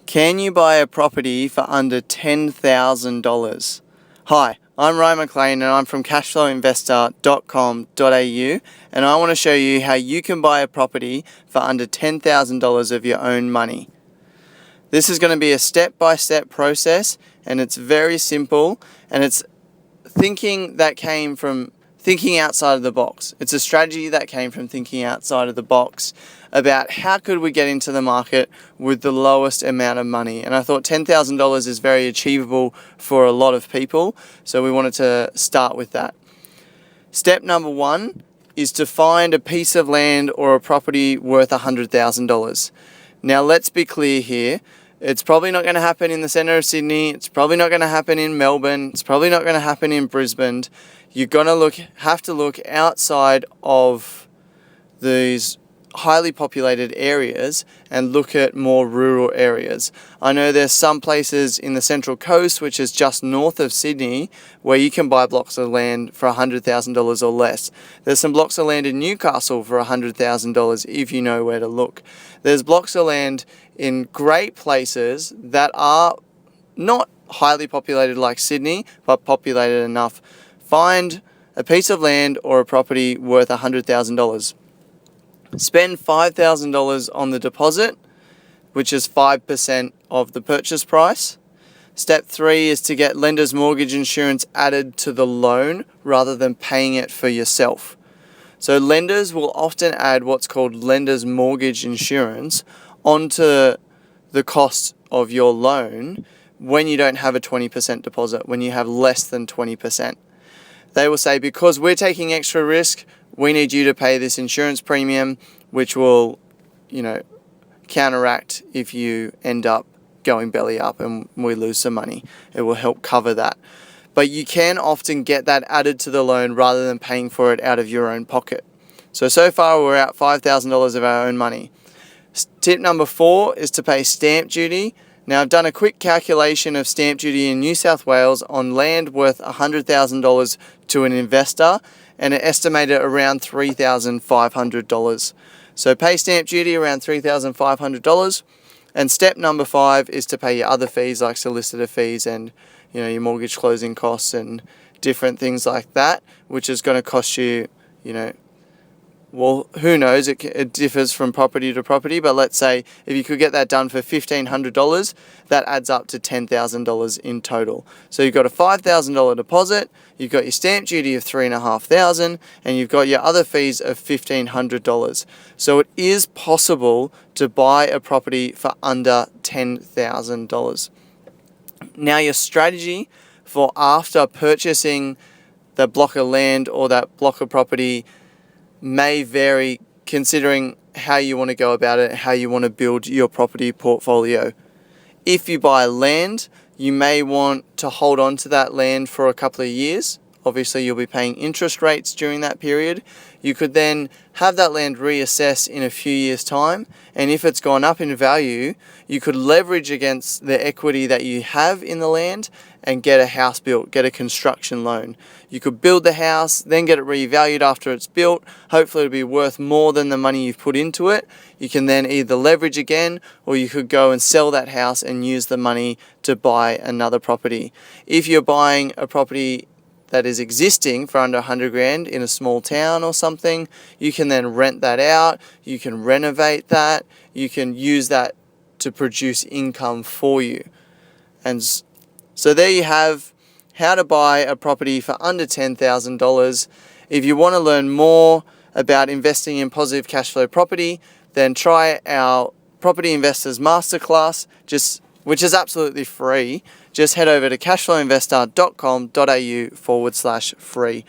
Can you buy a property for under $10,000? Hi, I'm Ryan McLean and I'm from cashflowinvestor.com.au, and I want to show you how you can buy a property for under $10,000 of your own money. This is going to be a step-by-step process, and it's very simple, and it's thinking that came from thinking outside of the box. It's a strategy that came from thinking outside of the box about how could we get into the market with the lowest amount of money. And I thought $10,000 is very achievable for a lot of people, so we wanted to start with that. Step number one is to find a piece of land or a property worth $100,000. Now let's be clear here. It's probably not going to happen in the centre of Sydney. It's probably not going to happen in Melbourne. It's probably not going to happen in Brisbane. You're going to have to look outside of these highly populated areas and look at more rural areas. I know there's some places in the Central Coast, which is just north of Sydney, where you can buy blocks of land for $100,000 or less. There's some blocks of land in Newcastle for $100,000 if you know where to look. There's blocks of land in great places that are not highly populated like Sydney, but populated enough. Find a piece of land or a property worth $100,000. Spend $5,000 on the deposit, which is 5% of the purchase price. Step 3 is to get lender's mortgage insurance added to the loan rather than paying it for yourself. So lenders will often add what's called lender's mortgage insurance onto the cost of your loan when you don't have a 20% deposit, when you have less than 20%. They will say, because we're taking extra risk, we need you to pay this insurance premium, which will, counteract if you end up going belly up and we lose some money. It will help cover that. But you can often get that added to the loan rather than paying for it out of your own pocket. So far we're out $5,000 of our own money. Tip number 4 is to pay stamp duty. Now, I've done a quick calculation of stamp duty in New South Wales on land worth $100,000 to an investor, and it estimated around $3,500. So pay stamp duty around $3,500. And step number 5 is to pay your other fees like solicitor fees and your mortgage closing costs and different things like that, which is going to cost you, well, who knows, it differs from property to property, but let's say if you could get that done for $1,500, that adds up to $10,000 in total. So you've got a $5,000 deposit, you've got your stamp duty of $3,500, and you've got your other fees of $1,500. So it is possible to buy a property for under $10,000. Now your strategy for after purchasing that block of land or that block of property may vary considering how you want to go about it, how you want to build your property portfolio. If you buy land, you may want to hold on to that land for a couple of years. Obviously, you'll be paying interest rates during that period. You could then have that land reassess in a few years' time, and if it's gone up in value, you could leverage against the equity that you have in the land and get a house built, get a construction loan. You could build the house, then get it revalued after it's built. Hopefully it'll be worth more than the money you've put into it. You can then either leverage again, or you could go and sell that house and use the money to buy another property. If you're buying a property that is existing for under 100 grand in a small town or something, you can then rent that out, you can renovate that, you can use that to produce income for you. And so there you have how to buy a property for under $10,000. If you want to learn more about investing in positive cash flow property, then try our Property Investors Masterclass, which is absolutely free. Just head over to cashflowinvestor.com.au/free.